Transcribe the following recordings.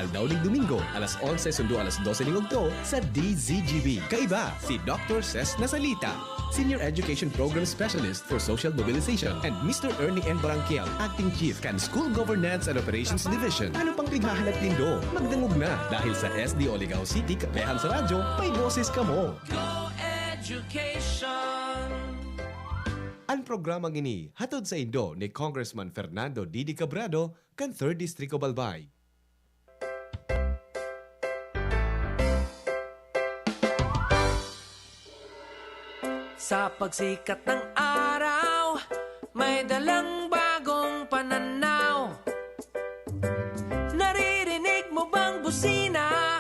Daw ning Domingo, alas 11 sundo alas 12 ning Ugto sa DZGB. Kaiba si Dr. Ces Nasalita, Senior Education Program Specialist for Social Mobilization, and Mr. Ernie N. Barangkiel, Acting Chief kan School Governance and Operations Division. Ano pang pighahanap nindo? Magdangog na dahil sa SD Oligaw City, Kapehan sa radyo, may boses ka mo. Go Education! Ang programang ini hatod sa Indo ni Congressman Fernando Didi Cabrado kan 3rd District of Albay. Sa pagsikat ng araw, may dalang bagong pananaw. Naririnig mo bang busina?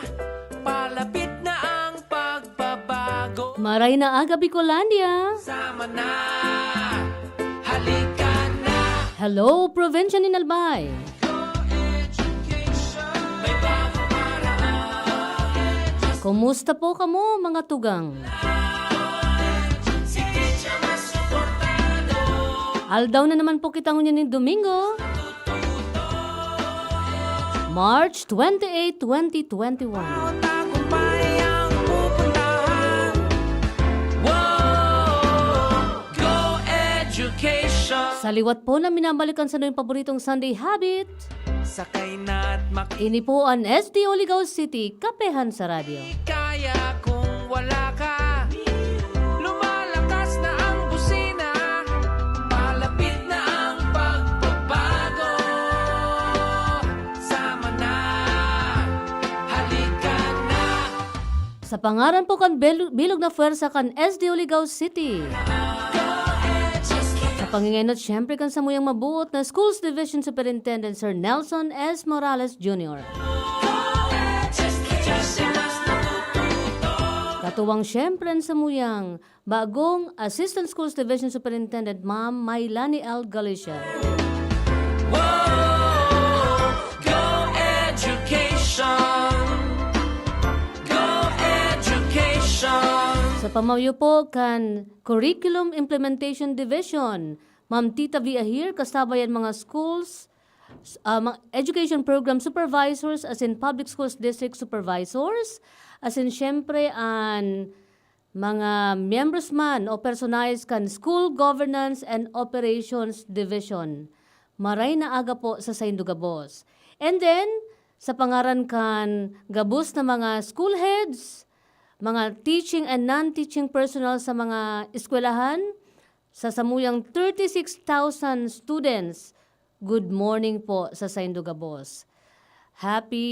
Palapit na ang pagbabago. Maray na aga, Bicolandia. Sama na, halika na. Hello, Provincia ni Albay. May bagong paraan. Kumusta po kamo, mga tugang? Aldaw na naman po kita ngunyan ng Domingo. March 28, 2021. Tagumpay ang pupuntahan. Wow! Go Education! Sa liwat po na minabalikan sa yung paboritong Sunday habit. Sakay na at Ini po ang SD Oligaw City, Kapehan sa radyo. makikaya kung wala ka. Lumalakas na ang busina. Palapit na ang pagbabago. Sama na, halika na. Sa pangaran po kan bilog na fuerza kan SD Oligaw City. Sa pangingenot siyempre kan samuyang mabuot na Schools Division Superintendent Sir Nelson S. Morales Jr. Katuwang siyempre ang samuyang bagong Assistant Schools Division Superintendent Ma'am Maylani L. Galicia. Whoa, go Education! Go Education! Sa pamayo po kan Curriculum Implementation Division, Ma'am Tita Viahir, kasabayan mga schools, mga education program supervisors, as in public schools district supervisors, as in syempre ang mga members man o personalis kan School Governance and Operations Division. Maray na aga po sa Saindo Gabos. And then, sa pangaran kan gabos na mga school heads, mga teaching and non-teaching personnel sa mga eskwelahan, sa samuyang 36,000 students, good morning po sa Saindo Gabos. Happy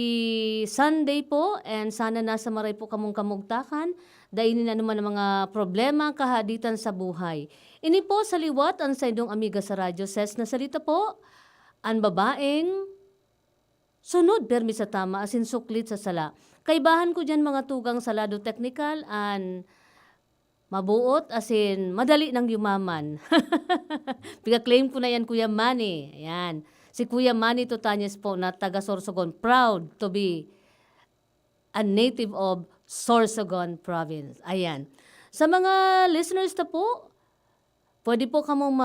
Sunday po, and sana nasa maray po kamong kamugtakan, dainin na naman ang mga problema kahaditan sa buhay. Ini po sa liwat ang Saindong amiga sa radyo, Ces Nasalita po, ang babaeng sunod permi sa tama asin suklit sa sala. Kaibahan ko dyan mga tugang salado technical and mabuot asin madali ng yumaman. Pika-claim ko na yan Kuya Manny. Ayan. Si Kuya Manny Tutanyes po na taga Sorsogon. Proud to be a native of Sorsogon Province. Ayan. Sa mga listeners na po, pwede po kamong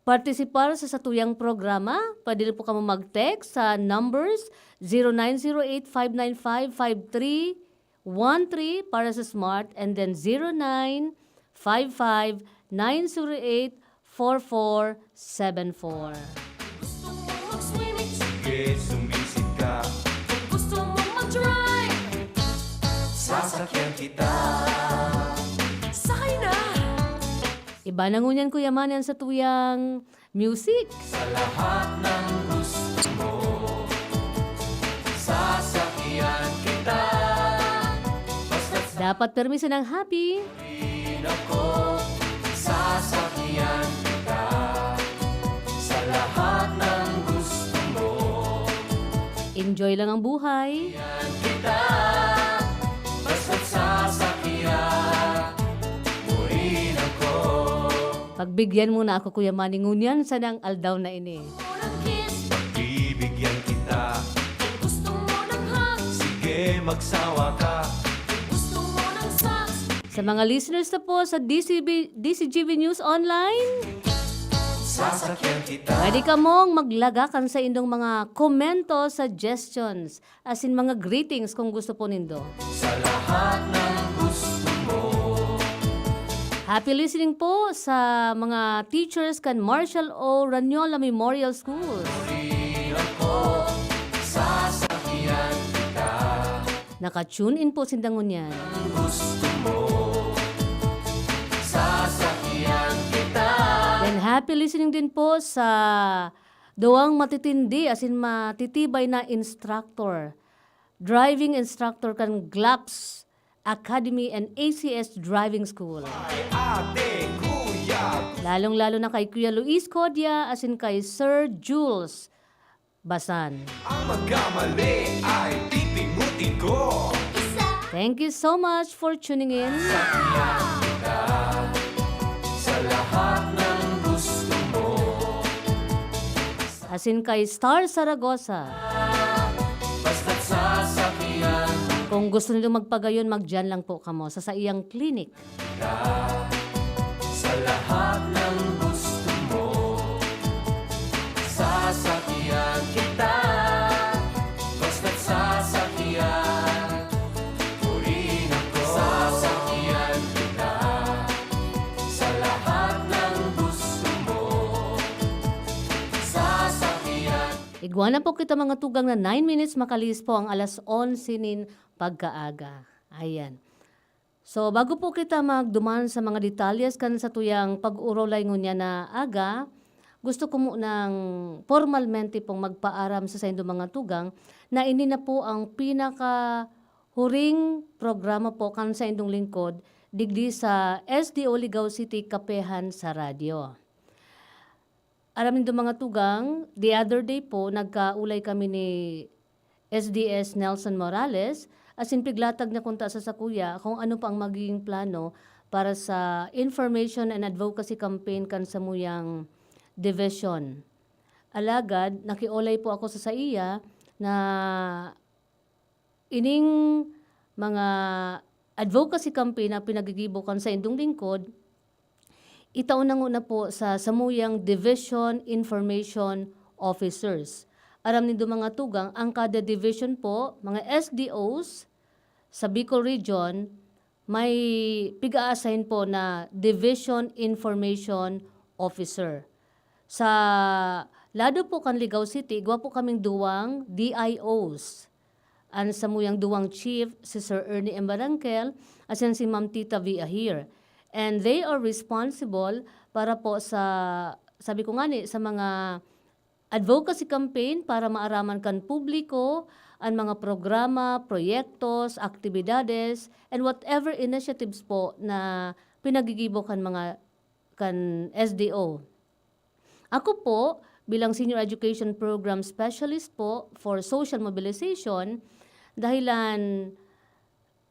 partisipar sa satuyang programa. Pwede rin po kamo mag-text sa numbers 0908-595-5313 para sa Smart, and then 0955-908-4474. Sige, sumisid ka. Gusto mo mag-drive? Sasakyan kita. Sakay na! Iba na ngunyan Kuya Manny ang satuyang music. Sa lahat ng gusto mo, sasakyan kita. Basta't Dapat permiso ng happy. sabihin ako, sasakyan kita. Sa lahat ng gusto mo, Enjoy lang ang buhay. yan kita. Basta't sasakyan mo rin ako. Pagbigyan mo na ako Kuya Manny ngunyan sa nang aldaw na ini. Bibigyan kita. Gusto mo ng hug? Sige, magsawa ka. Gusto mo ng socks? Sa mga listeners na po sa DCGV News Online, sasakyan kita. Pwede ka mong maglagakan sa indong mga komento, suggestions, as in mga greetings kung gusto po nindo. Sa lahat ng gusto mo. Happy listening po sa mga teachers kan Marshall O. Ranyola Memorial School. Rin ako, sasakyan kita. Naka-tune in po sindangon yan. Gusto mo, sasakyan kita. Then happy listening din po sa Duwang Matitindi, as in matitibay na instructor. Driving instructor kan GLAPS Academy and ACS Driving School. Ate, kuya, Lalong-lalo na kay Kuya Luis Codia, as in kay Sir Jules Basan. ang magkamali ay pipimutin ko. Thank you so much for tuning in. Sasakyan kita sa lahat ng gusto mo. As in kay Star Saragosa. Basta't sasakyan Kung gusto nyo magpagayon, magdyan lang po kamo sa iyang clinic. sa lahat ng gusto mo. Sasakyan kita. Basta't sasakyan. Purin ako. Sasakyan kita. Sa lahat ng gusto mo. Sasakyan. Igwana po kita mga tugang na 9 minutes makalis po ang alas 11 nin pagkaaga. Ayan. So, bago po kita magduman sa mga detalyes kan sa tuyang pag-urolay ngunya na aga, gusto ko munang formalmente pong magpaaram sa inyong mga tugang na ini na po ang pinaka huring programa po kan sa inyong lingkod digdi sa SDO Ligao City Kapehan sa radyo. Aram nindo mga tugang, the other day po nagkaulay kami ni SDS Nelson Morales as in piglatag na kunta sa sakuya kung ano pa ang magiging plano para sa information and advocacy campaign kan sa muyang division. Alagad, nakiulay po ako sa iya na ining mga advocacy campaign na pinagigibukan sa indong lingkod, itaon na po sa samuyang Division Information Officers. Aram nindo mga tugang, ang kada division po, mga SDOs sa Bicol Region, may piga-assign po na Division Information Officer. Sa lado po kan Ligao City, gawa po kaming duwang DIOs. Ang samuyang duwang chief, si Sir Ernie M. Barangkel, as in si Ma'am Tita V. Ahir. And they are responsible para po sa, sabi ko nga ni, sa mga advocacy campaign para maaraman kan publiko ang mga programa, proyektos, aktibidades, and whatever initiatives po na pinagigibo kan mga kan SDO. Ako po, bilang Senior Education Program Specialist po for Social Mobilization, dahilan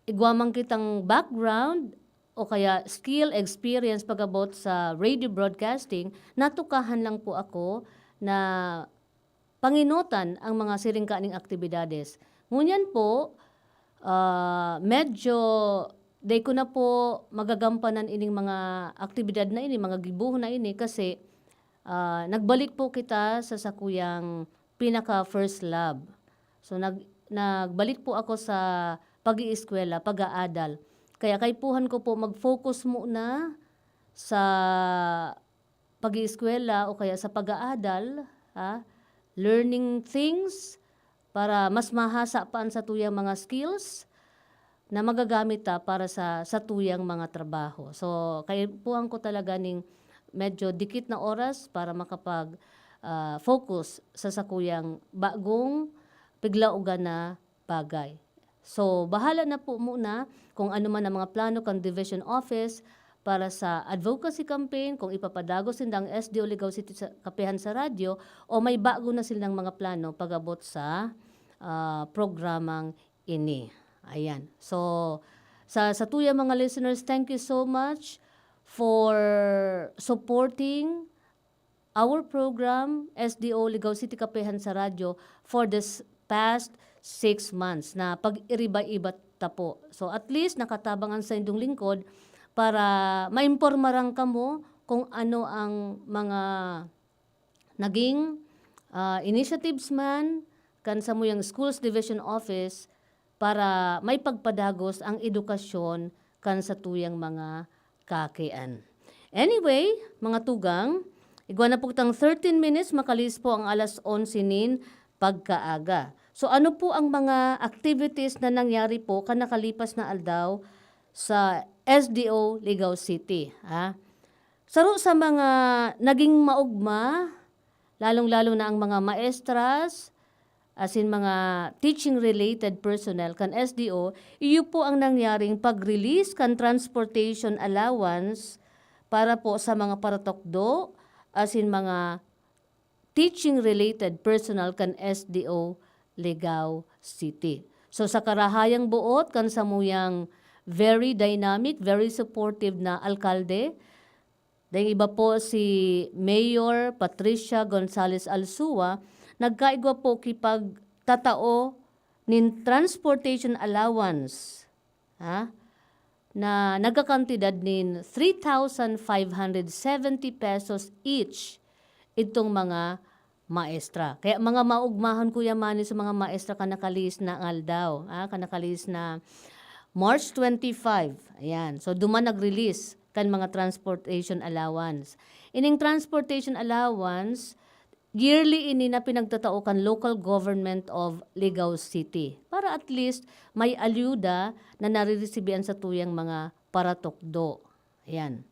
igwamang kitang background o kaya skill, experience pagabot sa radio broadcasting, natukahan lang po ako na panginutan ang mga siringkaaning aktibidades. Ngunyan po, medyo day ko na po magagampanan ining mga aktibidad na ini, mga gibuho na ini kasi nagbalik po kita sa sakuyang pinaka first love. So nagbalik po ako sa pag-ieskwela, pag-aadal. Kaya kaipuhan ko po mag-focus muna sa pag-ieskwela o kaya sa pag-aadal, learning things para mas mahasa paan sa tuyang mga skills na magagamit para sa tuyang mga trabaho. So, kaipuhan ko talaga ning medyo dikit na oras para makapag-focus sa sakuyang bagong piglaugan na bagay. So, bahala na po muna kung ano man ang mga plano kang division office para sa advocacy campaign, kung ipapadago silang SDO Ligao City sa Kapehan sa radyo, o may bago na silang mga plano pagabot sa programang ini. Ayan. So, sa tuyang mga listeners, thank you so much for supporting our program, SDO Ligao City Kapehan sa radyo, for this past 6 months na pag-iriba-iba tapo. So, at least nakatabangan sa indong lingkod para maimpormaran ka mo kung ano ang mga naging initiatives man kan sa muyang Schools Division Office para may pagpadagos ang edukasyon kan sa tuyang mga kakian. Anyway, mga tugang, igwa na po tang 13 minutes makalis po ang alas 11 nin pagkaaga. So ano po ang mga activities na nangyari po kan nakalipas na aldaw sa SDO Ligao City? Saro sa mga naging maugma, lalong-lalo na ang mga maestras, as in mga teaching-related personnel kan SDO, iyo po ang nangyaring pag-release kan transportation allowance para po sa mga paratokdo, as in mga teaching-related personnel kan SDO Ligao City. So sa karahayang buot kan samuyang very dynamic, very supportive na alkalde, dahil iba po si Mayor Patricia Gonzales Alsua, nagkaigwa po kipag tatao nin transportation allowance na nagkakantidad nin 3,570 pesos each itong mga maestra. Kaya mga maugmahan Kuya Manny sa mga maestra kanakalis na aldaw, kanakalis na March 25. Ayan. So duman nag-release kan mga transportation allowance. Ining transportation allowance yearly ini na pinagtatao kan local government of Ligao City para at least may ayuda na nariresibihan sa tuyang mga paratokdo. Ayan.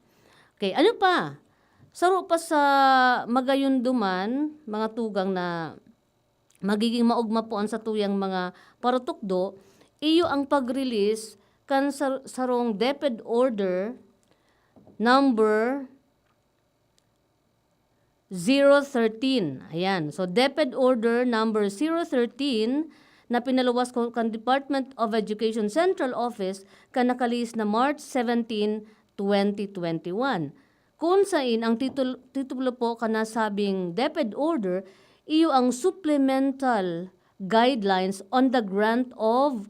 Okay, ano pa? Saro pa sa magayunduman, mga tugang na magiging maugma po sa tuyang mga paratokdo, iyo ang pag-release kan sarong DepEd Order number 013. Ayan. So, DepEd Order number 013 na pinaluwas ko kan Department of Education Central Office kan nakalis na March 17, 2021. Kung sain ang titulo po kanasabing DepEd Order, iyo ang supplemental guidelines on the grant of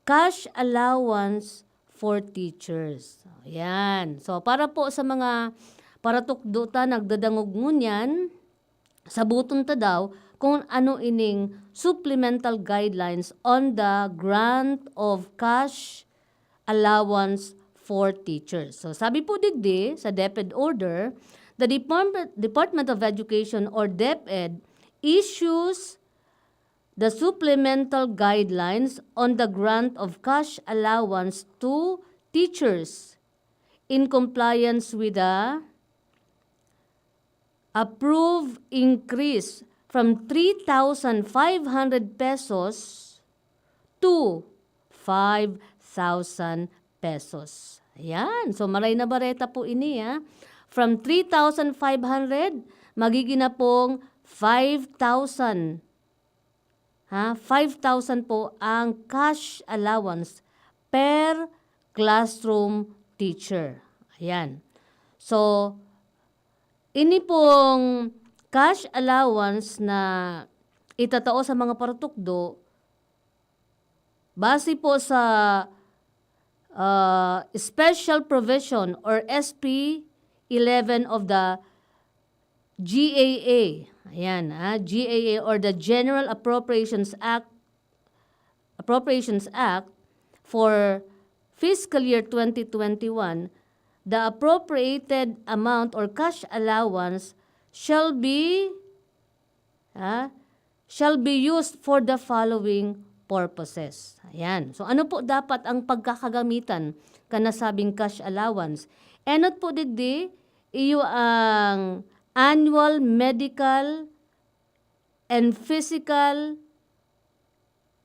cash allowance for teachers. Ayan. So, para po sa mga paratukdo ta, nagdadangog ngunyan, sabuton ta daw kung ano ining supplemental guidelines on the grant of cash allowance for teachers. So, sabi po digdi sa DepEd Order, the Department of Education or DepEd issues the supplemental guidelines on the grant of cash allowance to teachers in compliance with the approved increase from 3,500 pesos to 5,000 pesos. Ayan. So, maray na bareta po ini. From 3,500, magiging na pong 5,000. 5,000 po ang cash allowance per classroom teacher. Ayan. So, ini pong cash allowance na itatao sa mga paratokdo, base po sa special provision or SP 11 of the GAA. Ayan, GAA or the General Appropriations Act for fiscal year 2021, the appropriated amount or cash allowance shall be used for the following purposes. Ayan. So ano po dapat ang pagkakagamitan kanasabing cash allowance? Enot po digdi, iyo ang annual medical and physical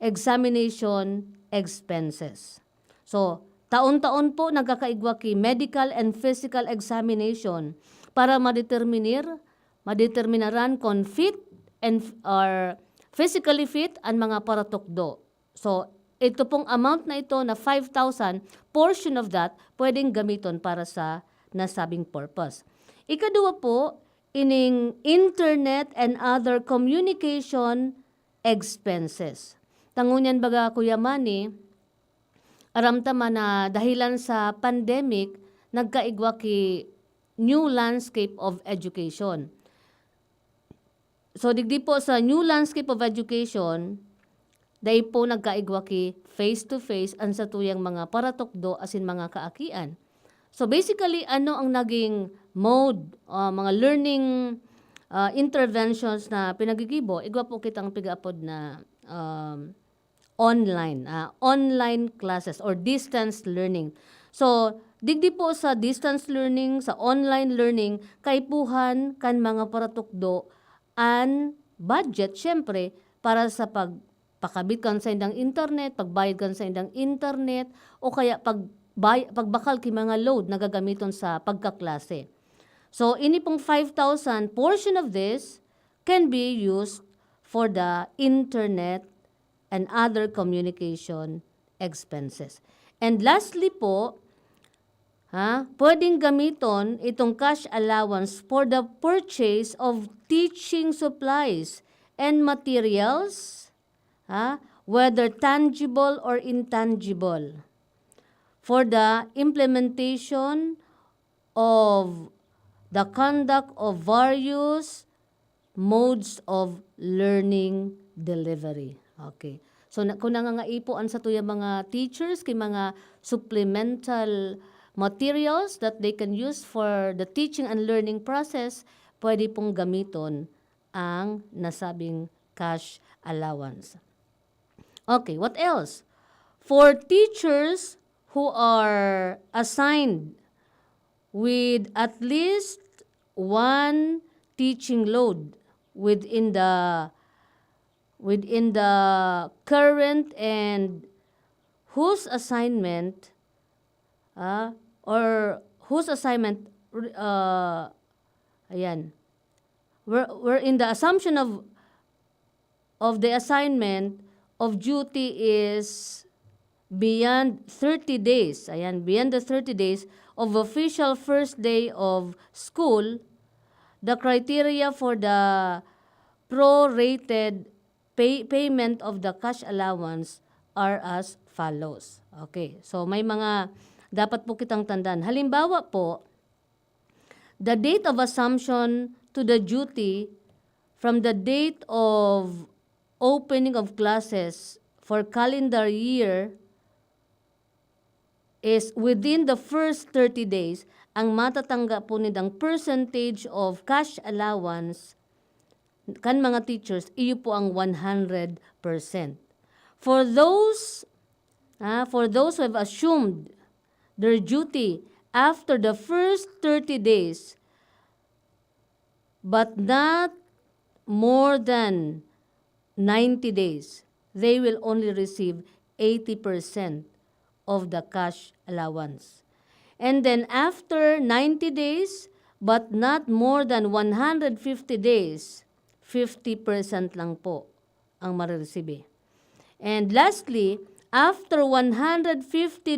examination expenses. So, taon-taon po nagkakaigwa ki medical and physical examination para madeterminaran kung fit and or physically fit ang mga paratokdo. So, ito pong amount na ito na 5,000, portion of that pwedeng gamiton para sa nasabing purpose. Ikadua po, ining internet and other communication expenses. Tangunyan baga Kuya Manny, aramtama na dahilan sa pandemic, nagkaigwa ki new landscape of education. So, digdi po sa new landscape of education, dahil po nagkaigwa ki face-to-face ang sa tuyang mga paratokdo asin mga kaakian. So, basically, ano ang naging mode, mga learning interventions na pinagigibo? Igwa po kitang pigaapod na online classes or distance learning. So, digdi po sa distance learning, sa online learning, kaipuhan kan mga paratokdo an budget, syempre, para sa pagpakabit kan sa indang internet, pagbayad kan sa indang internet, o kaya pagbakal ki mga load na gagamiton sa pagkaklase. So, ini pong 5,000, portion of this can be used for the internet and other communication expenses. And lastly po, pwedeng gamiton itong cash allowance for the purchase of teaching supplies and materials, whether tangible or intangible, for the implementation of the conduct of various modes of learning delivery. Okay. So, kung nangangaipoan sa tuya mga teachers, kay mga supplemental materials that they can use for the teaching and learning process, pwede pong gamiton ang nasabing cash allowance. Okay, what else? For teachers who are assigned with at least one teaching load within the current and whose assignment we're in the assumption of the assignment of duty is beyond 30 days. Beyond the 30 days of official first day of school, the criteria for the prorated payment of the cash allowance are as follows. Okay, so may mga dapat po kitang tandaan. Halimbawa po, the date of assumption to the duty from the date of opening of classes for calendar year is within the first 30 days, ang matatanggap po nitang percentage of cash allowance kan mga teachers, iyo po ang 100%. For those who have assumed their duty after the first 30 days, but not more than 90 days, they will only receive 80% of the cash allowance. And then after 90 days, but not more than 150 days, 50% lang po ang marireceive. And lastly, after 150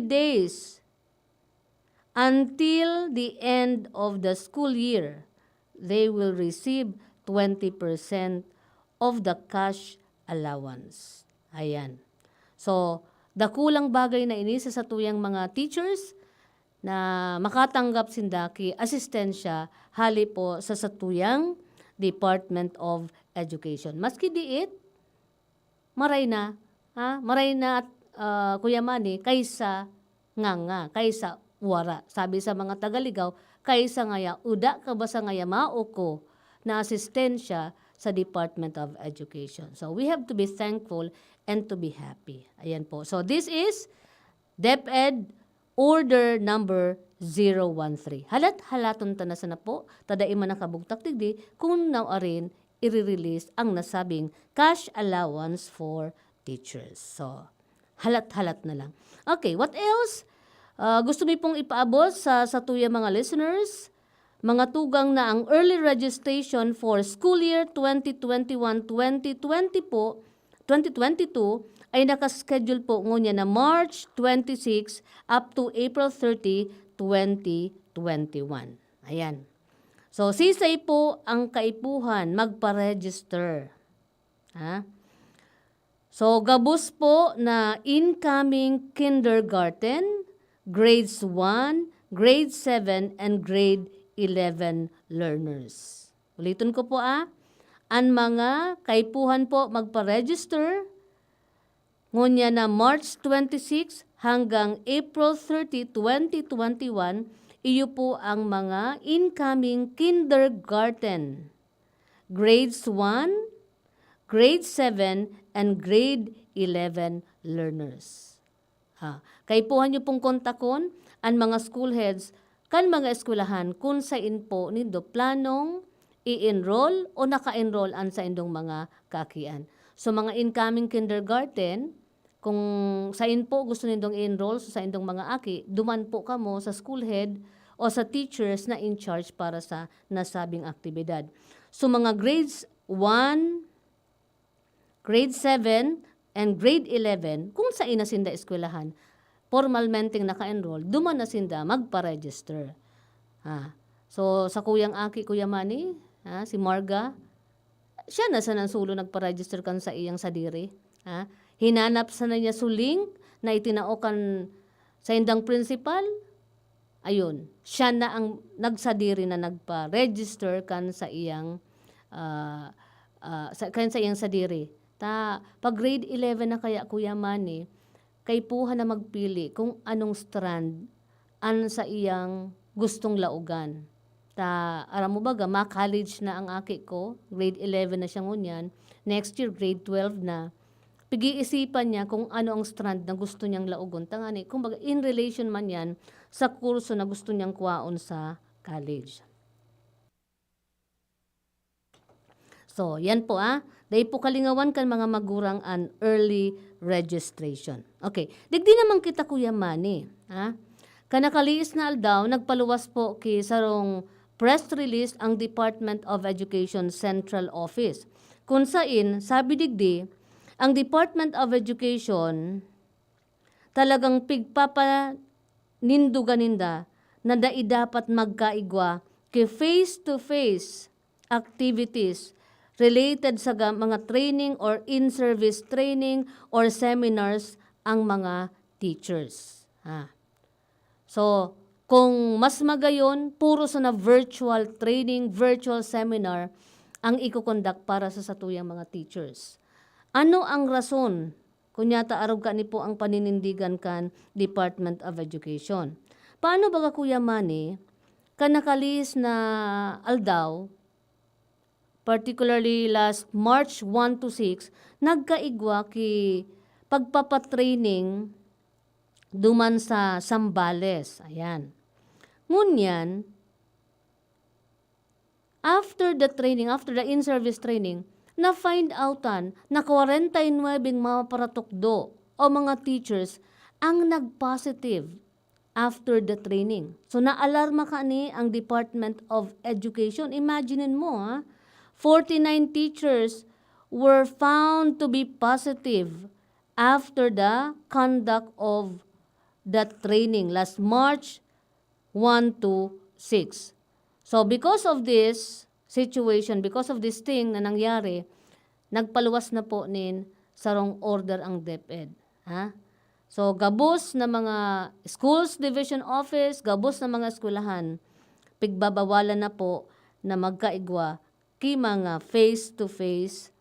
days until the end of the school year, they will receive 20% of the cash allowance. Ayan. So, dakulang bagay na ini sa tuyang mga teachers na makatanggap sindaki asistensya hali po sa satuyang Department of Education. Maski diit, maray na at Kuya Manny, kaysa kaysa wara. Sabi sa mga Tagaligaw, kaysa ngaya, uda ka ba sa ngaya mauko na asistensya sa Department of Education. So we have to be thankful and to be happy. Ayan po. So this is DepEd Order number 013. Halaton tanasa na po, tadai man nakabugtak tigdi, kung nawarin, i-release ang nasabing cash allowance for teachers. So, halat-halat na lang. Okay, what else? Gusto mi pong ipaabot sa tuya mga listeners, mga tugang na ang early registration for school year 2021-2020 po, 2022, ay nakaschedule po ngunya na March 26 up to April 30, 2021. Ayan. So, sisay po ang kaipuhan magpa-register. So, gabos po na incoming kindergarten, grades 1, grade 7, and grade 11 learners. Ulitin ko po Ang mga kaipuhan po magpa-register ngunya na March 26 hanggang April 30, 2021, iyo po ang mga incoming kindergarten, grades 1, grade 7, and grade 11 learners. Kaipuhan nyo pong kontakon ang mga school heads kan mga eskwelahan kung sain po nindo planong i-enroll o naka-enroll an sa indong mga kakian. So mga incoming kindergarten, kung sain po gusto nindong i-enroll sa indong mga aki, duman po kamo sa school head o sa teachers na in charge para sa nasabing aktibidad. So mga grades 1, grade 7, and grade 11, kung sa ina sinda eskwelahan, formalmenteng naka-enroll, duman na sinda magpa-register. So sa kuyang aki, Kuya Manny, si Marga, siya na sa nansulo nagpa-register kan sa iyang sadiri. Hinanap sa na niya suling na itinaokan sa indang principal, ayun, siya na ang nagsadiri na nagpa-register kan sa iyang sa iyang sadiri. Pag grade 11 na kaya, Kuya Manny, kay puha na magpili kung anong strand an sa iyang gustong laugan. Aram mo baga, ma-college na ang aki ko, grade 11 na siya ngunyan, next year grade 12 na. Pag-iisipan niya kung ano ang strand na gusto niyang laugon. Tangani, kumbaga in relation man yan sa kurso na gusto niyang kuwaon sa college. So, yan po Dahil po kalingawan kan mga magurang an early registration. Okay. Digdi naman kita, Kuya Manny. Kanakaliis na aldaw, nagpaluwas po ki sarong press release ang Department of Education Central Office. Kung sain, sabi digdi, ang Department of Education talagang pigpapaninduganinda na dapat magkaigwa ki face-to-face activities related sa mga training or in-service training or seminars ang mga teachers. So, kung mas magayon, puro sa na virtual training, virtual seminar ang ikukondak para sa satuyang mga teachers. Ano ang rason? Kunyata arog ka ni po ang paninindigan kan Department of Education. Paano baga, Kuya Manny, kanakalis na aldaw, particularly last March 1 to 6, nagkaigwa ki pagpapatraining duman sa Sambales. Ayan. Ngunyan, after the in-service training, na-find outan na 49 mga paratukdo o mga teachers ang nag-positive after the training. So, naalarma ka ni ang Department of Education. Imaginin mo, 49 teachers were found to be positive after the conduct of that training last March 1 to 6. So because of this situation, because of this thing na nangyari, nagpaluwas na po nin sarong order ang DepEd. So gabos na mga schools division office, gabos na mga eskwelahan, pigbabawalan na po na magkaigwa ki mga face-to-face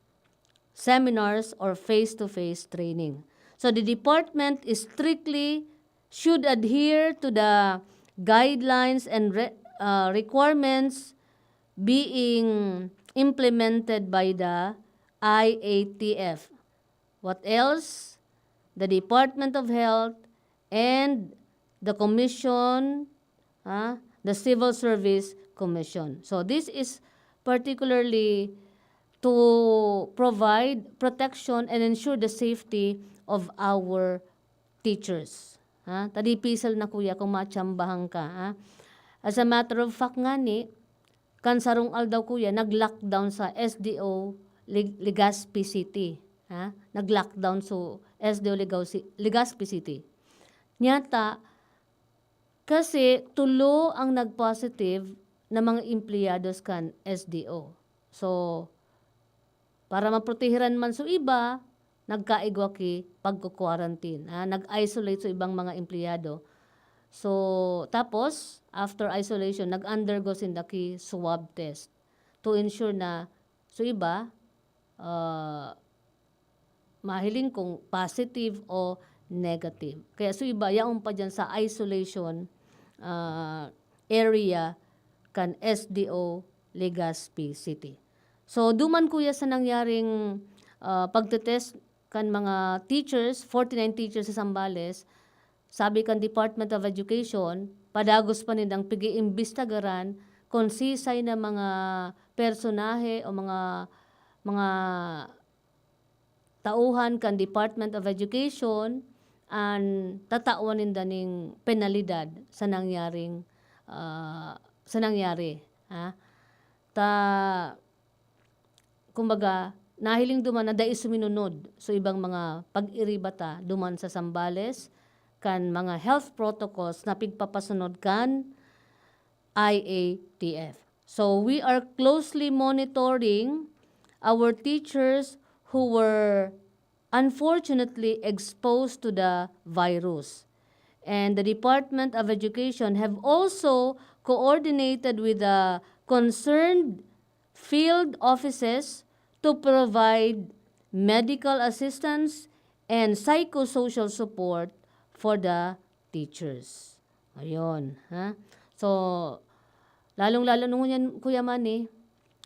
seminars or face-to-face training. So the department is strictly should adhere to the guidelines and requirements being implemented by the IATF. What else? The Department of Health and the Commission, the Civil Service Commission. So this is particularly to provide protection and ensure the safety of our teachers. Tadipisal na, Kuya, kung matsambahan ka. As a matter of fact nga ni, kansarong aldaw, Kuya, nag-lockdown sa SDO Legazpi City. Nag-lockdown so SDO Legazpi City. Nyata, kasi tulo ang nag-positive na mga empleyados kan SDO. So, para maprotehiran man so iba, nagkaigwa ki pagko-quarantine. Nag-isolate so ibang mga empleyado. So, tapos, after isolation, nag-undergo sinda ki swab test to ensure na So iba, mahiling kung positive o negative. Kaya so iba, yaon pa dyan sa isolation area kan SDO Legazpi City. So duman kuya sa nangyaring pagtetest kan mga teachers, 49 teachers sa Zambales, sabi kan Department of Education, padagos pa nindang pigi-imbestagaran kung sisay na mga personahe o mga tauhan kan Department of Education an tatawan ninda ning penalidad sa nangyari ha. Kumbaga nahiling duman na dai suminunod so ibang mga pag-iribata duman sa Zambales kan mga health protocols na pigpapasunod kan IATF. So we are closely monitoring our teachers who were unfortunately exposed to the virus. And the Department of Education have also coordinated with the concerned field offices to provide medical assistance and psychosocial support for the teachers. Ayun, ha? So, lalong-lalo nung yan, Kuya Manny,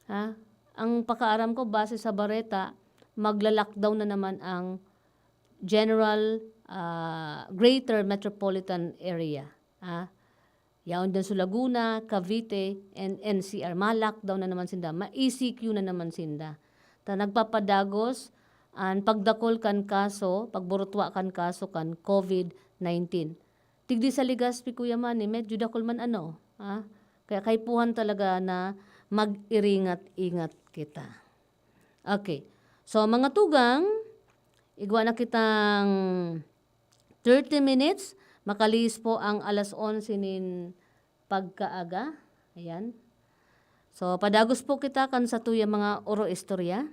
ha? Ang pakaaram ko, base sa Bareta, magla-lockdown na naman ang general greater metropolitan area. Ha? Yaon din sa Laguna, Cavite, and NCR. Ma-lockdown na naman sinda. Ma-ECQ na naman sinda. Nagpapadagos ang pagdakol kan kaso, pagburutwa kan kaso kan COVID-19. Tigdi sa Legazpi, Kuya Manny, medyo dakol man ano. Ha? Kaya kaipuhan talaga na mag-iringat-ingat kita. Okay. So, mga tugang, igwa na kitang 30 minutes. Makalis po ang alas 11 nin pagkaaga. Ayan. So, padagos po kita kan sa tuya mga oro istorya.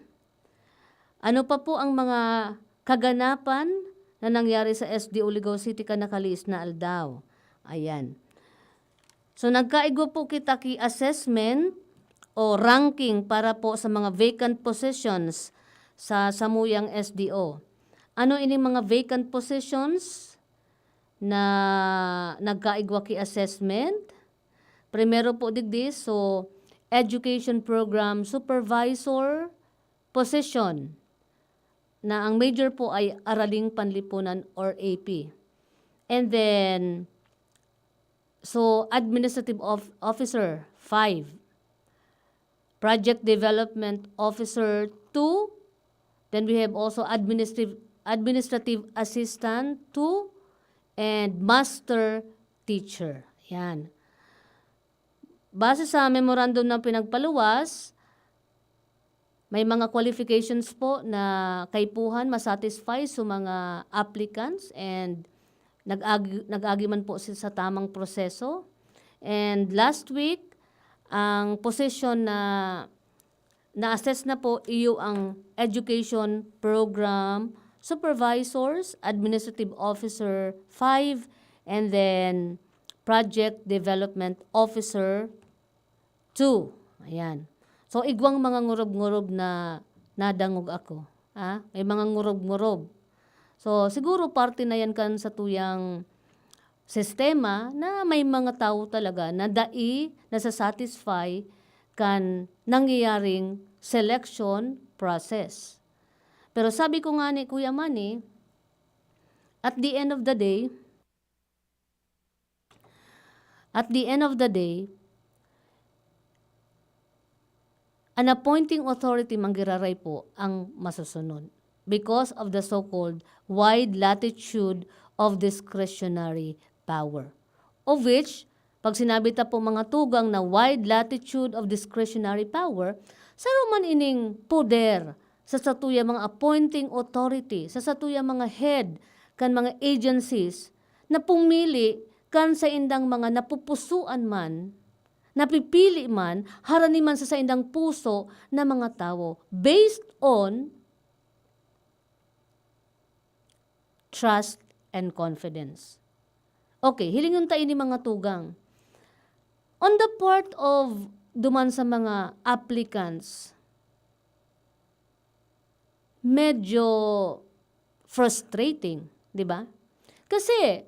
Ano pa po ang mga kaganapan na nangyari sa SDO Ligao City kan nakalis na aldaw? Ayan. So, nagkaigwa po kita ki assessment o ranking para po sa mga vacant positions sa samuyang SDO. Ano ini mga vacant positions na nagkaigwa ki assessment? Primero po digdi, so education program supervisor position na ang major po ay Araling Panlipunan or AP. And then, so administrative officer 5. Project development officer 2. Then we have also administrative assistant 2 and master teacher. Yan. Base sa memorandum na pinagpaluwas, may mga qualifications po na kaipuhan masatisfy sa mga applicants and nag-agi man po sa tamang proseso. And last week, ang position na na-assess na po iyo ang education program supervisors, administrative officer 5, and then project development officer 2. Ayan. So, igwang mga ngurob-ngurob na nadangog ako. Ha? May mga ngurob-ngurob. So, siguro parte na yan kan sa tuyang sistema na may mga tao talaga na nasasatisfy kan nangyayaring selection process. Pero sabi ko nga ni Kuya Manny, at the end of the day, an appointing authority manggiraray po ang masusunod because of the so-called wide latitude of discretionary power. Of which, pag sinabi ta po mga tugang na wide latitude of discretionary power, sa man ining poder sa satuya mga appointing authority, sa satuya mga head kan mga agencies na pumili kan sa indang mga napupusuan man, napipili man, harani man sa indang puso na mga tao based on trust and confidence. Okay, hilingon tayo ni mga tugang. On the part of duman sa mga applicants, medyo frustrating, di ba? Kasi,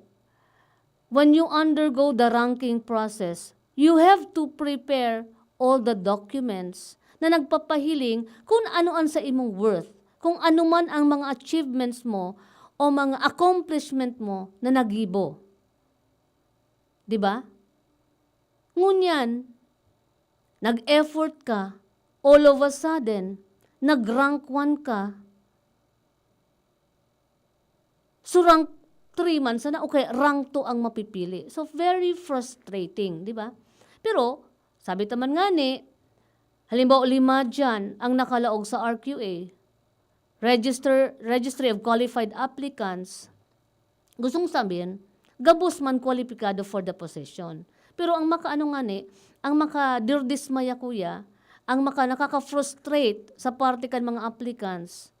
when you undergo the ranking process, you have to prepare all the documents na nagpapahiling kung ano ang sa imong worth, kung ano man ang mga achievements mo o mga accomplishment mo na nagibo. Di ba? Ngunyan, nag-effort ka, all of a sudden, nag-rank 1 ka, so rank 3 man sana, okay, rank 2 ang mapipili. So, very frustrating, di ba? Pero, sabi taman nga ni, halimbawa 5 dyan ang nakalaog sa RQA, Registry of Qualified Applicants, gustong sabihin, gabos man kwalipikado for the position. Pero ang makaano nga ni, ang makadirdismaya kuya, ang nakaka-frustrate sa parte kan mga applicants,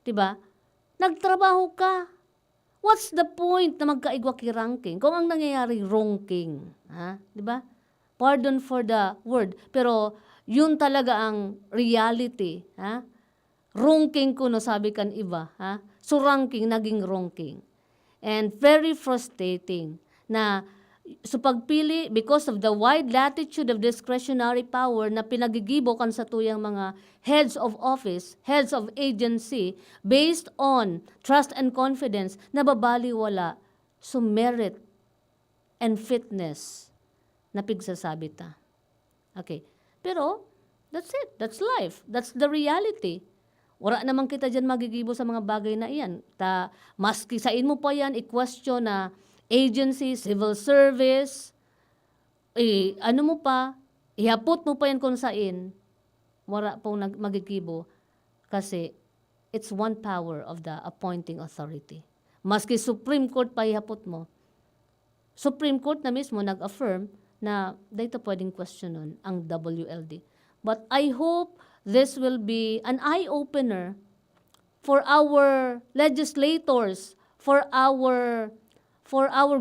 diba? Nagtrabaho ka. What's the point na magkaigwa ki ranking? Kung ang nangyayari, wrongking. Ha? Diba? Pardon for the word. Pero yun talaga ang reality. Ha? Wrongking ko no, sabi kan iba. Ha? So ranking, naging wrongking. And very frustrating na so pagpili, because of the wide latitude of discretionary power na pinagigibo kan sa tuyang mga heads of office, heads of agency, based on trust and confidence, nababaliwala so merit and fitness na pigsasabi ta. Okay. Pero, that's it. That's life. That's the reality. Wala naman kita dyan magigibo sa mga bagay na iyan. Maski sain mo pa yan, i-question na agency, civil service, ano mo pa, ihapot mo pa yan kung sain, wala pong magigibo. Kasi, it's one power of the appointing authority. Maski Supreme Court pa ihapot mo, Supreme Court na mismo nag-affirm na dito pwedeng questionon ang WLD. But I hope this will be an eye-opener for our legislators, for our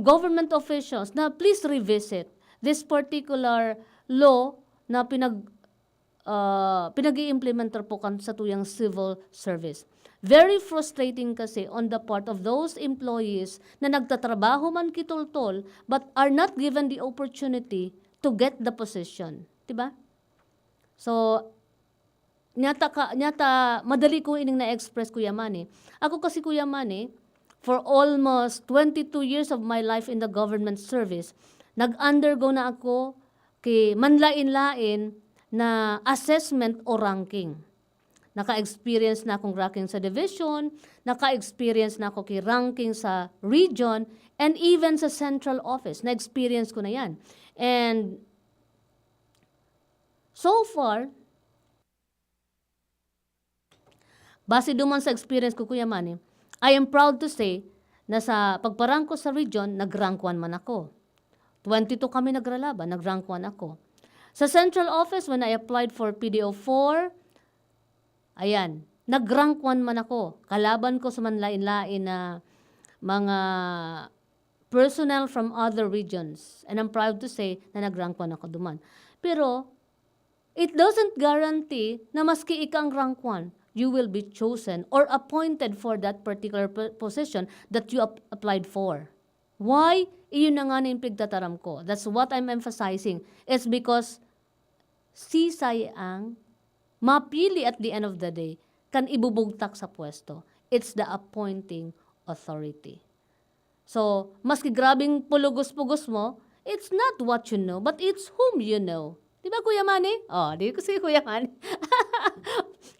government officials na please revisit this particular law na pinag-i-implementer po sa tuyang civil service. Very frustrating kasi on the part of those employees na nagtatrabaho man kitultol but are not given the opportunity to get the position. Diba? So, nyata madali ko ining na-express Kuya Manny. Ako kasi Kuya Manny, for almost 22 years of my life in the government service, nag-undergo na ako kay manlain-lain na assessment o ranking. Naka-experience na akong ranking sa division, naka-experience na ako kay ranking sa region, and even sa central office. Na-experience ko na yan. And so far, base duman sa experience ko, Kuya Manny, I am proud to say na sa pagparang ko sa region, nag-rank 1 man ako. 22 kami nagralaban, nag-rank 1 ako. Sa central office, when I applied for PDO4, ayan, nag-rank 1 man ako. Kalaban ko sa manlain-lain na mga personnel from other regions. And I'm proud to say na nag-rank 1 ako duman. Pero, it doesn't guarantee na maski ikang rank 1, you will be chosen or appointed for that particular position that you applied for. Why? Iyon na nga na yung pigtataram ko. That's what I'm emphasizing. It's because sisay ang mapili at the end of the day kan ibubugtak sa pwesto. It's the appointing authority. So, maski grabing pulugos-pugos mo, it's not what you know, but it's whom you know. Di ba, Kuya Manny? Oh, di ko si Kuya Manny.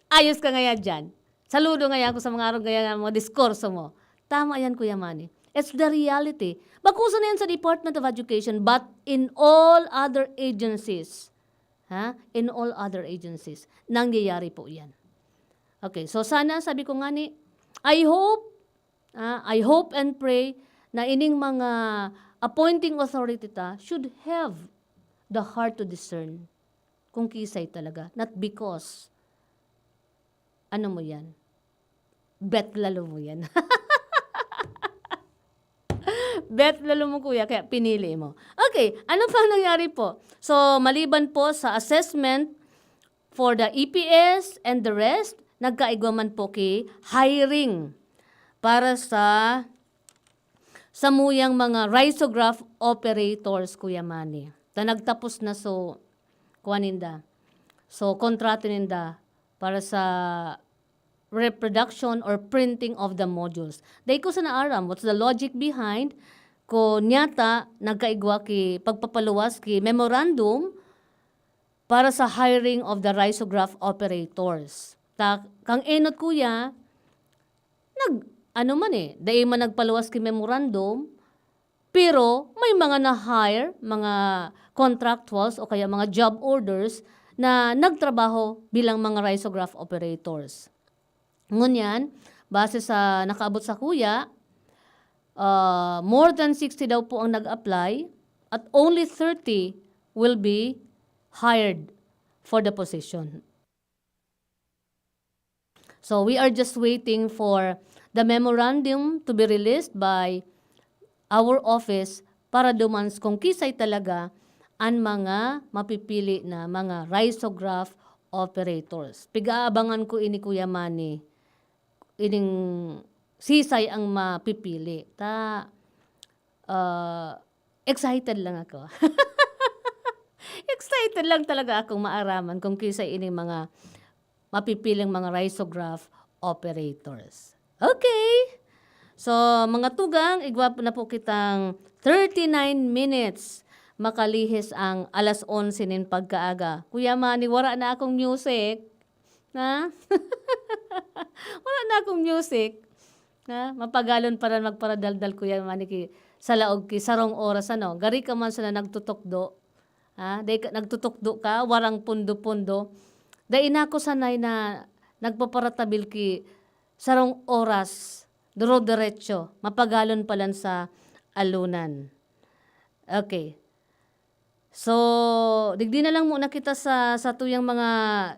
Ayos ka ngayon dyan. Saludo ngayon ko sa mga araw ngayon mga diskurso mo. Tama yan, Kuya Manny. It's the reality. Bakuso na yan sa Department of Education, but in all other agencies, in all other agencies, nangyayari po yan. Okay, so sana, sabi ko nga ni, I hope and pray na ining mga appointing authority should have the heart to discern kung kisay talaga. Not because, ano mo yan? Bet lalo mo yan. Bet lalo mo kuya, kaya pinili mo. Okay, ano pa nangyari po? So, maliban po sa assessment for the EPS and the rest, nagkaigwaman po ki hiring para sa samuyang mga risograph operators, Kuya Manny. Ta nagtapos na so, kuaninda. So, kontrato ninda para sa reproduction or printing of the modules. Dahil ko sa naaram, what's the logic behind ko nyata nagkaigwa ki pagpapaluwas ki memorandum para sa hiring of the risograph operators. Kang enot kuya, dahil man nagpaluwas ki memorandum, pero may mga na-hire, mga contractuals o kaya mga job orders na nagtrabaho bilang mga risograph operators. Ngunyan, base sa nakaabot sa kuya, more than 60 daw po ang nag-apply at only 30 will be hired for the position. So we are just waiting for the memorandum to be released by our office para dumans kung kisay talaga ang mga mapipili na mga risograph operators. Pig-aabangan ko ini Kuya Manny, ining sisay ang mapipili. Excited lang ako. Excited lang talaga akong maaraman kung kisay ining mga mapipiling mga risograph operators. Okay. So, mga tugang, igwa na po kitang 39 minutes makalihis ang alas 11 nin pagkaaga. Kuya Manny, wala na akong music. Ha? Wala na akong music. Ha? Mapagalon para magparadaldal Kuya Manny ki sa laog ki sarong oras ano. Gari ka man sa na nagtutukdo. Ha? Nagtutukdo ka, warang pundo-pundo. Dahil na ako sanay na nagpaparatabil ki sarong oras, duro-diretso, mapagalon palan sa alunan. Okay. So, digdi na lang muna kita sa tuyang mga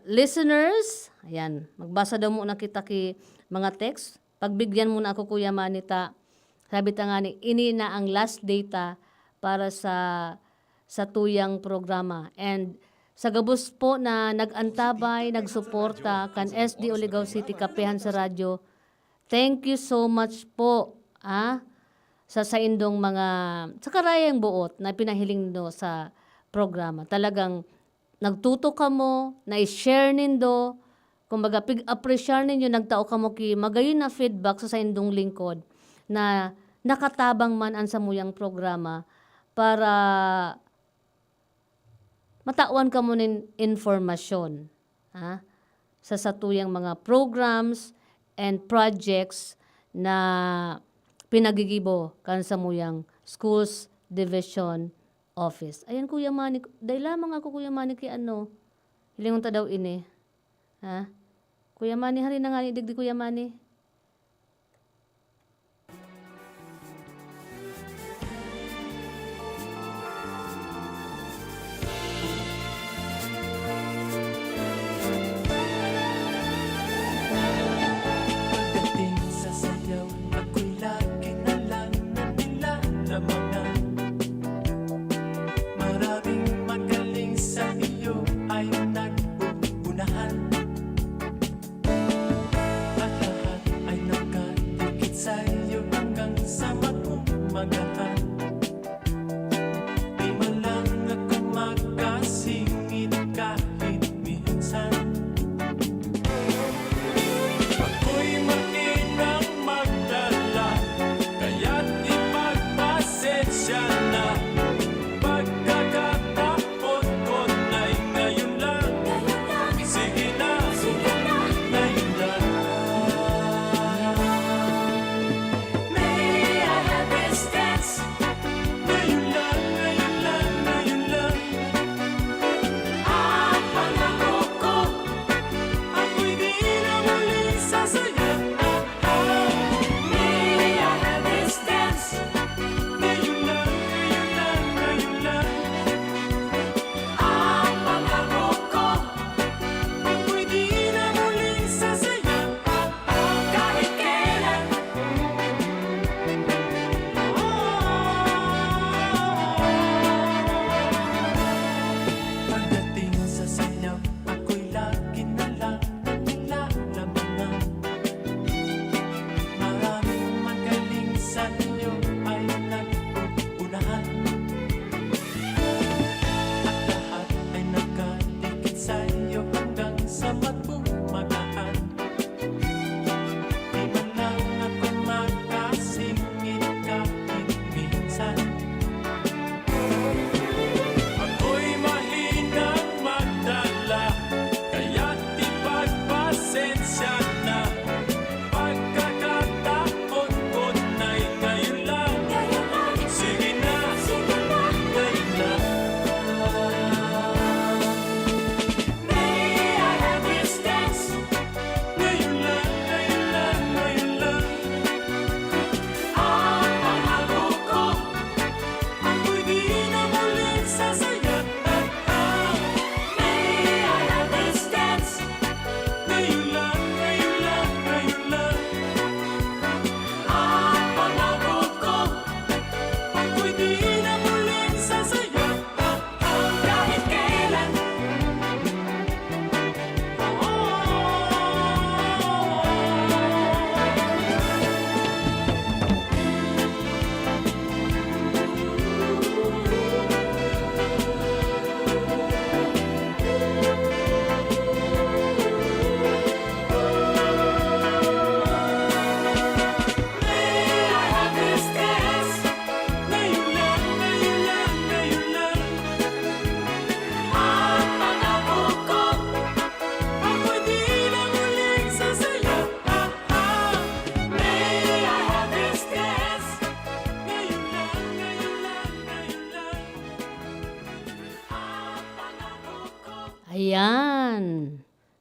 listeners. Ayan, magbasa daw muna kita ki mga text. Pagbigyan muna ako Kuya Manita. Sabi ta nga ni, ini na ang last data para sa tuyang programa. And sa gabos po na nag-antabay, nagsuporta kan SD Oligaw City Kapehan sa radyo, thank you so much po sa indong mga, sa karayang buot na pinahiling do sa programa. Talagang nagtuto ka mo, na-share nindo, kumbaga pig-appreciate ninyo, nagtao ka mo ki magayon na feedback sa indong lingkod na nakatabang man ang samuyang programa para matawan ka mo nin informasyon sa satuyang mga programs and projects na pinagigibo kan samuyang schools division office. Ayan Kuya Manny, dahil lamang ako Kuya Manny kay hilingon ta daw ini. Kuya Manny, hari na nga ni digdi Kuya Manny. Pagdating sa sayaw, ako'y lagi na lang nilalamangan. Maraming magaling sa iyo ay nag-uunahan. At lahat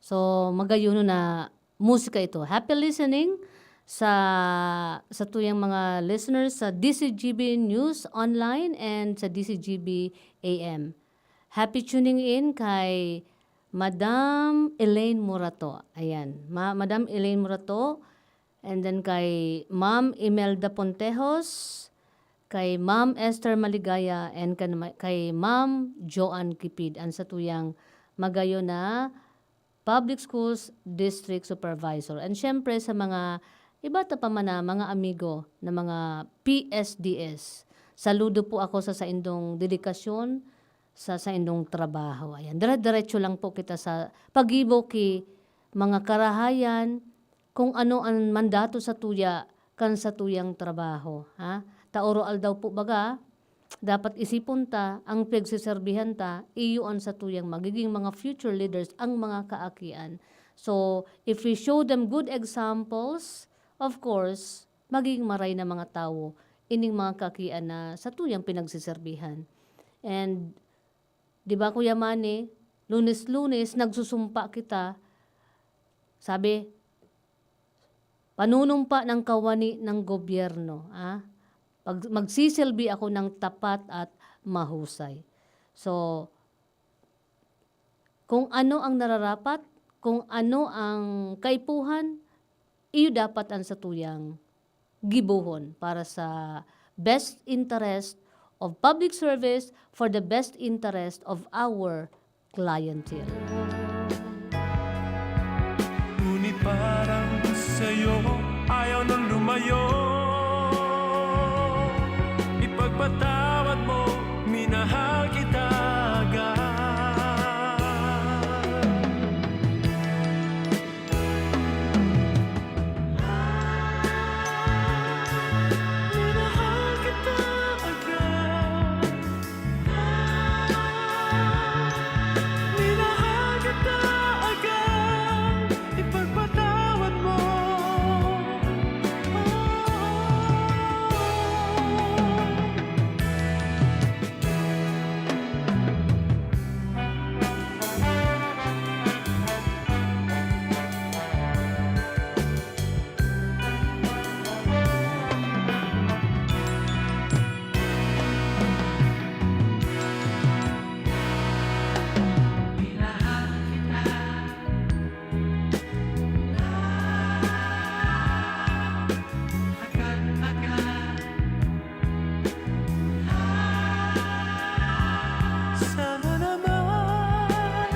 So magayon na musika ito. Happy listening sa tuyang mga listeners sa DCGB News Online and sa DCGB AM. Happy tuning in kay Madam Elaine Murato. Ayan, Madam Elaine Murato. And then kay Ma'am Imelda Pontejos, kay Ma'am Esther Maligaya, and kay Ma'am Joanne Kipid. Ang sa tuyang magayo na Public Schools District Supervisor. And syempre sa mga iba ta pa man na mga amigo na mga PSDS. Saludo po ako sa indong dedikasyon sa indong trabaho. Ayan, dire-diretso lang po kita sa pagibo ki mga karahayan kung ano ang mandato sa tuya kan sa tuyang trabaho. Ha? Taoroal daw po baga, dapat isipon ta, ang pagsiserbihan ta, iyuan sa tuyang magiging mga future leaders ang mga kaakian. So, if we show them good examples, of course, magiging maray na mga tao, ining mga kaakian na sa tuyang pinagsiserbihan. And, di ba Kuya Manny, Lunes-Lunes, nagsusumpa kita, sabi, panunumpa ng kawani ng gobyerno. Magsisilbi ako ng tapat at mahusay. So, kung ano ang nararapat, kung ano ang kaipuhan, iyo dapat ang satuyang gibuhon para sa best interest of public service for the best interest of our clientele. Ngunit parang sa'yo ayaw nang lumayo. Ipagpatawad mo, minahal kita agad. Minahal kita agad. Minahal kita agad. Ipagpatawad mo. Sana naman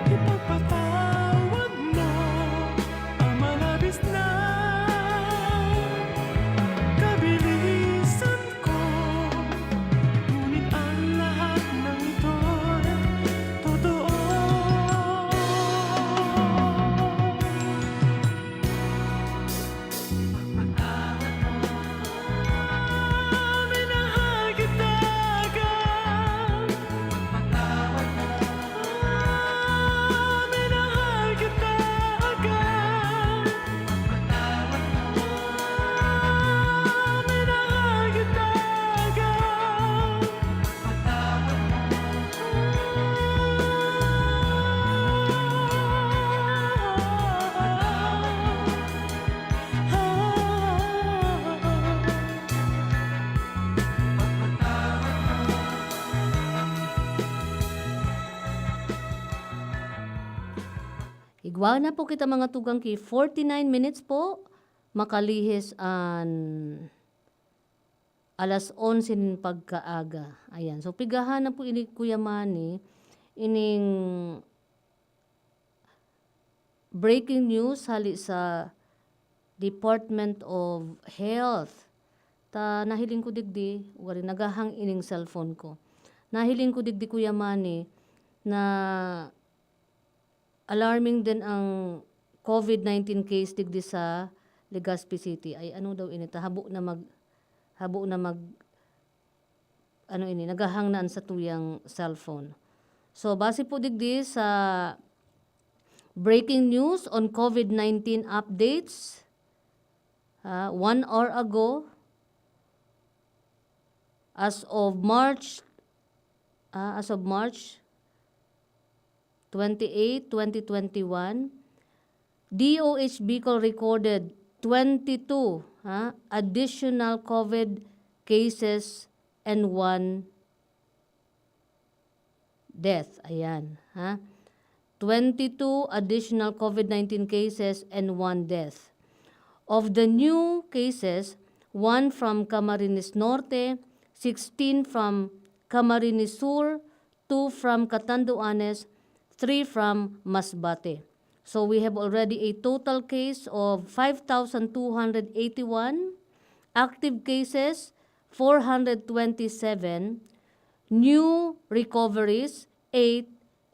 ipagpatawad mo ang malabis na kabilisan ko. Ngunit ang lahat ng ito'y totoo. Minahal kita agad. Minahal kita agad. Minahal kita agad. Igwa na po kita mga tugang ki 49 minutes po makalihis an alas 11 nin pagkaaga. Ayan. So pigahan na po ini Kuya Manny ining breaking news hali sa Department of Health. Ta nahiling ko digdi, wari nagahang ining cellphone ko. Nahiling ko digdi Kuya Manny na alarming din ang COVID-19 case digdi sa Legazpi City. Ay ano daw ini ta habo na mag ano ini nagahang naan sa tuyang cellphone. So base po digdi sa breaking news on COVID-19 updates 1 hour ago as of March 28, 2021, DOH Bicol recorded 22 additional COVID cases and 1 death. Ayan. 22 additional COVID-19 cases and 1 death. Of the new cases, 1 from Camarines Norte, 16 from Camarines Sur, 2 from Catanduanes, 3 from Masbate. So we have already a total case of 5,281, active cases 427, new recoveries 8,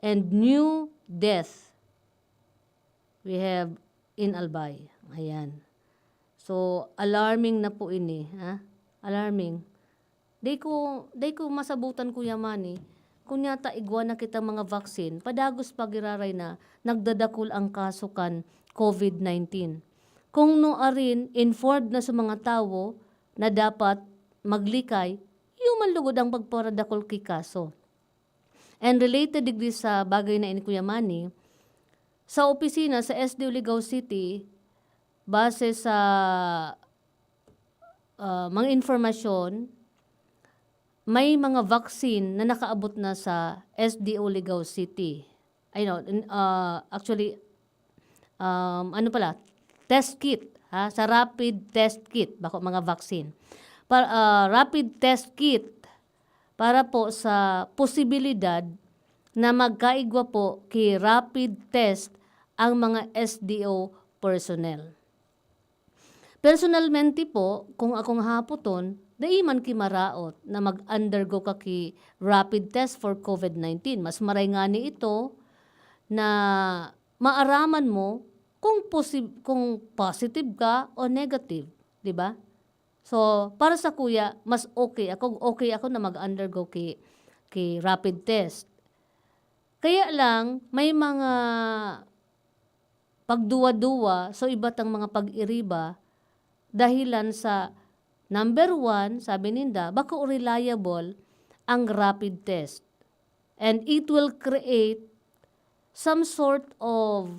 and new death we have in Albay. Ayan. So alarming na po ini, alarming. Day ko masabutan Kuya Manny, kung yata igwa na kita mga vaccine, padagos pagiraray na nagdadakol ang kaso kan COVID-19. Kung no arin informed na sa mga tao na dapat maglikay, yuman lugod ang pagparadakol ki kaso. And related digdi sa bagay na ini Kuya Manny, sa opisina sa SDO Ligao City, base sa mga informasyon, may mga vaccine na nakaabot na sa SDO Ligao City. Actually, test kit, sa rapid test kit, bako mga vaccine. Rapid test kit para po sa posibilidad na magkaigwa po kay rapid test ang mga SDO personnel. Personalmente po, kung akong hapoton, daiman ki maraot na mag-undergo ka ki rapid test for COVID-19. Mas maray nga ni ito na maaraman mo kung positive ka o negative, di ba? So, para sa kuya, mas okay ako na mag-undergo ki rapid test. Kaya lang, may mga pagduwa-duwa, so iba't ang mga pag-iriba, dahilan sa number 1, sabi ninda, baka reliable ang rapid test. And it will create some sort of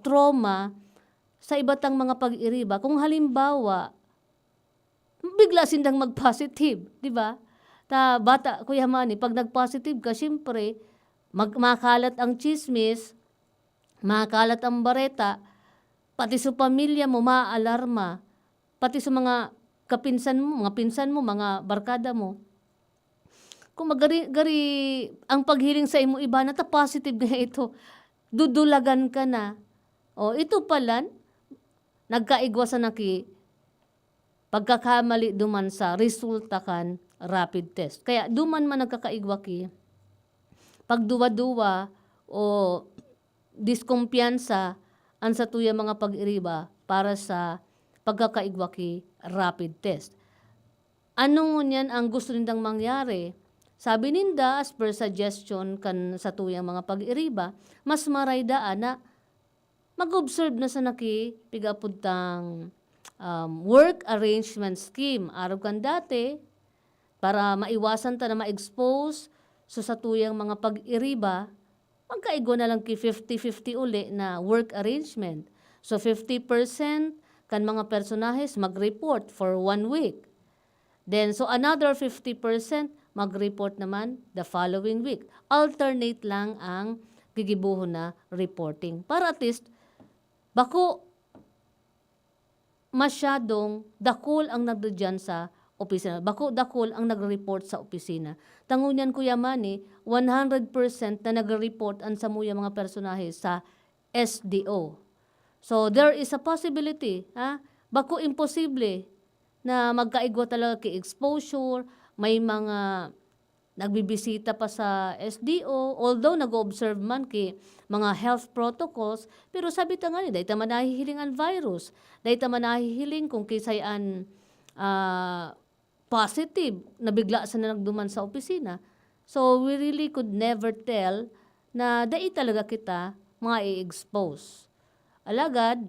trauma sa iba't ang mga pag-iriba. Kung halimbawa, bigla sindang mag-positive, di ba? Bata, Kuya Manny, pag nag-positive ka, syempre, makalat ang chismis, makalat ang bareta, pati sa pamilya mo, maaalarma, pati sa mga kapinsan mo, mga barkada mo. Kung magari ang paghiling sa imo iba na positive nga ito, dudulagan ka na. O ito pala, nagkaigwasan na ki pagkakamali duman sa resulta kan rapid test. Kaya duman man nagkakaigwa ki, pagduwa-duwa o diskumpiyansa ang sa tuya mga pag-iriba para sa pagkakaigwa ki rapid test. Ano ngunyan ang gusto nindang mangyari? Sabi ninda, as per suggestion kan sa tuyang mga pag-iriba, mas maray daan na mag-observe na sa naki pigapuntang work arrangement scheme. Araw kan dati, para maiwasan ta na ma-expose so sa tuyang mga pag-iriba, magkaigo na lang ki 50-50 uli na work arrangement. So 50% kan mga personahes mag-report for 1 week. Then, so another 50% mag-report naman the following week. Alternate lang ang gigibuho na reporting. Para at least, bako masyadong dakol ang nagdudyan sa opisina. Bako dakol ang nag-report sa opisina. Tangunyan Kuya Manny, 100% na nag-report ang samuya mga personahes sa SDO. So, there is a possibility, bako imposible na magkaigwa talaga kay exposure, may mga nagbibisita pa sa SDO, although nag-observe man kay mga health protocols, pero sabi ta nga ni, dahil ta manahihiling ang virus, dahil ta manahihiling kung kisayan positive, na bigla sa na nagduman sa opisina. So, we really could never tell na dahil talaga kita mga i-expose. Alagad,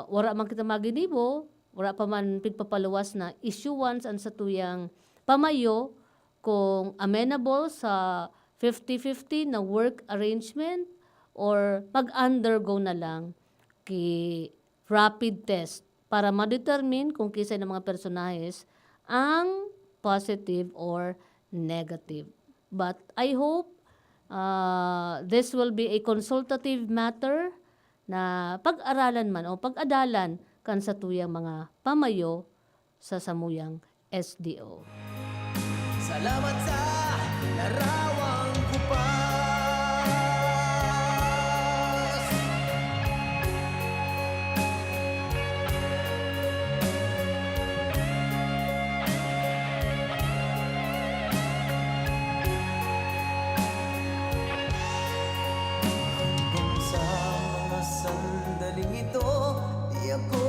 wala man kita maginibo, wala pa man pigpapaluwas na issuance ang sa tuyang pamayo kung amenable sa 50-50 na work arrangement or mag-undergo na lang ki rapid test para ma-determine kung kisay ng mga personahes ang positive or negative. But I hope this will be a consultative matter na pag-aralan man o pag-adalan kan sa tuyang mga pamayo sa samuyang SDO. Salamat sa larawang kupas. Hanggang sa mga sandaling ito, di ako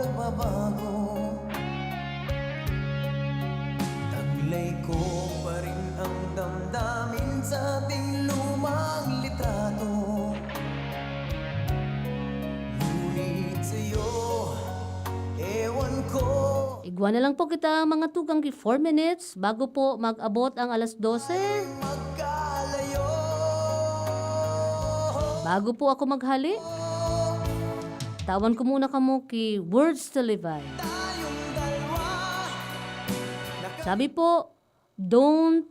nagbabago. Taglay ko pa rin ang damdamin sa ating lumang litrato. Ngunit sa'yo, ewan ko. Igwa na lang po kita mga tugang 4 minutes bago po mag-abot ang alas 12. Magkalayo. Bago po ako maghali, tawan ko muna kamo ki Words to Live By. Tayong dalawa. Sabi po, don't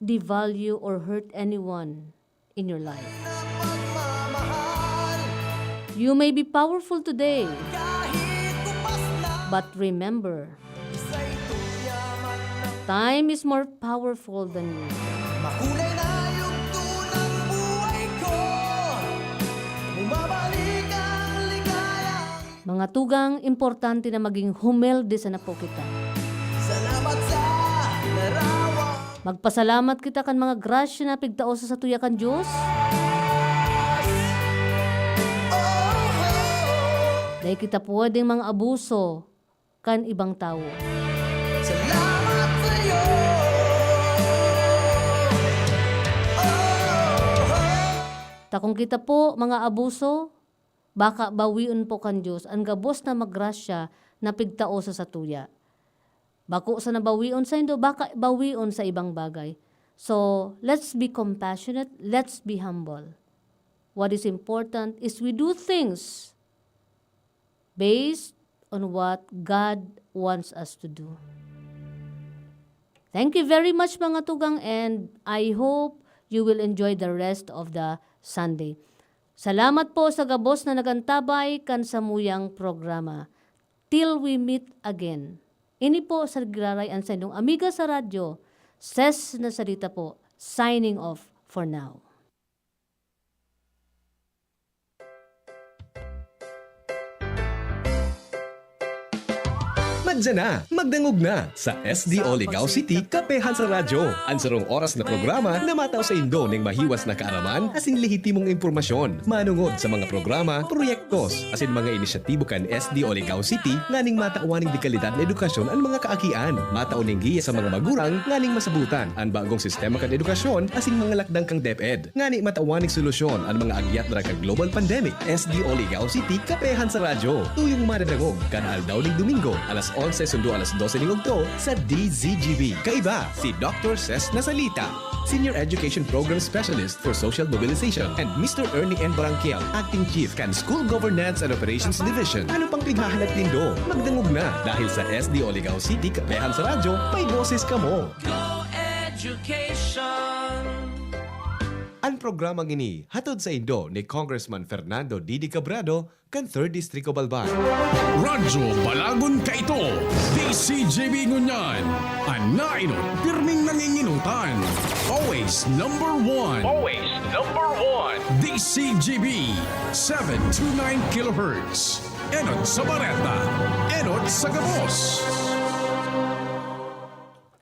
devalue or hurt anyone in your life. Pagmamahal. You may be powerful today, Kahit kupas na. but remember, Isa'y tuyaman ng time is more powerful than you. makulay na yugto ng buhay ko. Bumabalik ang ligayang. Mga tugang, importante na maging humilde sa napo kita. Salamat sa larawan. Magpasalamat kita kan mga grasya na pigtao sa tuyakan Diyos. Dahil kita pwedeng mga abuso kan ibang tao. Salamat sa'yo. Takong kita po mga abuso, baka bawiun po kan Diyos ang gabos na magrasya na pigtao sa satuya. Bako sa nabawion sa indo, baka bawion sa ibang bagay. So, let's be compassionate, let's be humble. What is important is we do things based on what God wants us to do. Thank you very much mga tugang, and I hope you will enjoy the rest of the Sunday. Salamat po sa gabos na nagantabay kan samuyang programa. Till we meet again. Ini po sa nagrarayan sa inyong amiga sa radyo, Ses na Salita po, signing off for now. Madya na, magdangog na sa SDO Ligao City, Kapehan sa Radyo. Ang sarong oras na programa na mataw sa Indo ng mahiwas na kaaraman asin lehitimong impormasyon. Manungod sa mga programa, proyektos, asin mga inisyatibo kan SDO Ligao City nganing matauaning di kalidad na edukasyon ang mga kaakian. Matauning giya sa mga magurang nganing masabutan ang bagong sistema kan edukasyon asin mga lakdang kang DepEd. Ngani matauaning solusyon ang mga agyat na kang global pandemic. SDO Ligao City, Kapehan sa Radyo. Tuyong madadangog kan aldaw ning Domingo, alas 11 sundo alas 12 ng ugto sa DZGB. Kaiba si Dr. Ses Nasalita, Senior Education Program Specialist for Social Mobilization, and Mr. Ernie N. Barangkiel, Acting Chief kan School Governance and Operations Division. Ano pang pighahanap nindo? Magdangog na dahil sa SDO Ligao City, Kapehan sa Radyo, may boses ka mo. Go Education. Ang programang ini hatod sa Indo ni Congressman Fernando Didi Cabrado kan 3rd District of Albay. Radyo Balagon Kaito, DCJB Ngunyan, Anaino, pirming nanginginutan. Always number one. Always number one. DCJB, 729 kHz. Enot sa Bareta, Enot sa Gabos.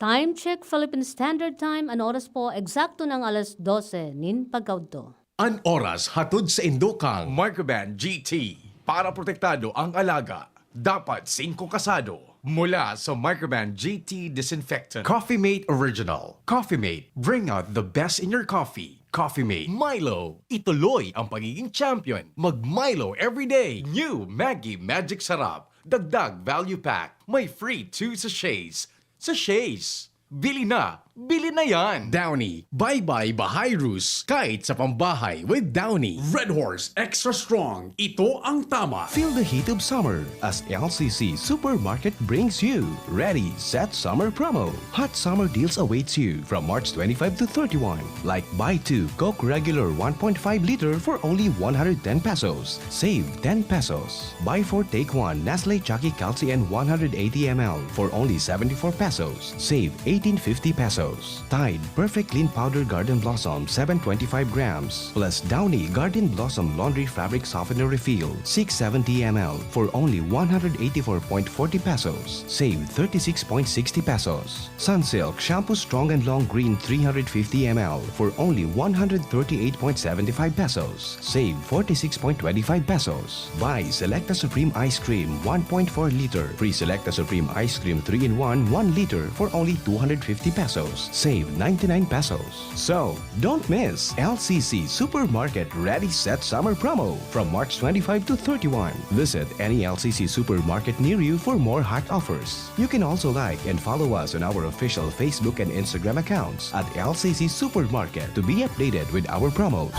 Time check, Philippine Standard Time. Ang oras po, eksakto ng alas 12 nin pagkaudto. An oras hatod sa Indokang Microban GT. Para protektado ang alaga, dapat 5 kasado. Mula sa Microban GT Disinfectant. Coffee Mate Original. Coffee Mate, bring out the best in your coffee. Coffee Mate Milo, ituloy ang pagiging champion. Mag-Milo everyday. New Maggie Magic Sarap. Dagdag value pack. May free 2 sachets. Sachets. Bili na! Bili na yan! Downy. Bye-bye Bahay Rus. Kahit sa pambahay with Downy. Red Horse Extra Strong. Ito ang tama. Feel the heat of summer as LCC Supermarket brings you Ready Set Summer Promo. Hot summer deals awaits you from March 25 to 31. Like buy 2 Coke regular 1.5 liter for only 110 pesos. Save 10 pesos. Buy 4 take 1 Nestle Chucky Calci and 180 ml for only 74 pesos. Save 1850 pesos. Tide Perfect Clean Powder Garden Blossom 725 grams plus Downy Garden Blossom Laundry Fabric Softener Refill 670 ml for only 184.40 pesos. Save 36.60 pesos. Sunsilk Shampoo Strong and Long Green 350 ml for only 138.75 pesos. Save 46.25 pesos. Buy Selecta Supreme Ice Cream 1.4 liter. Free Selecta Supreme Ice Cream 3-in-1 1 liter for only 250 pesos. Save 99 pesos. So, don't miss LCC Supermarket Ready Set Summer Promo from March 25 to 31. Visit any LCC supermarket near you for more hot offers. You can also like and follow us on our official Facebook and Instagram accounts at LCC Supermarket to be updated with our promos.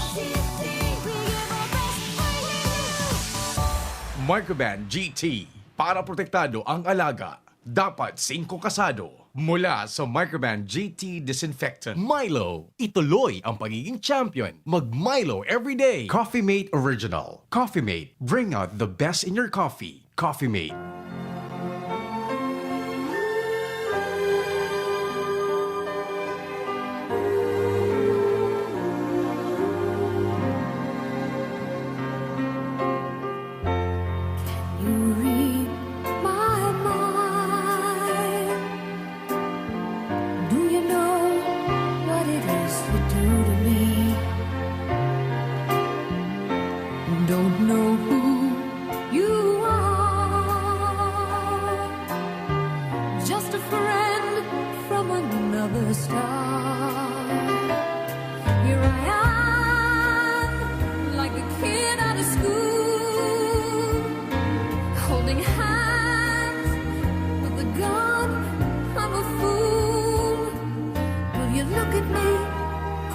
Microban GT. Para protektado ang alaga, dapat 5 kasado. Mula sa Microban GT Disinfectant. Milo, ituloy ang pagiging champion. Mag-Milo everyday. Coffee Mate Original. Coffee Mate, bring out the best in your coffee. Coffee Mate. You read my mind. Do you know what it is you do to me? Don't know who you are. Just a friend from another star. Here I am, like a kid out of school, holding hands with a gun. I'm a fool. Will you look at me,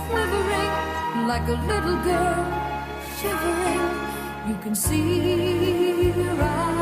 quivering like a little girl, shivering? You can see right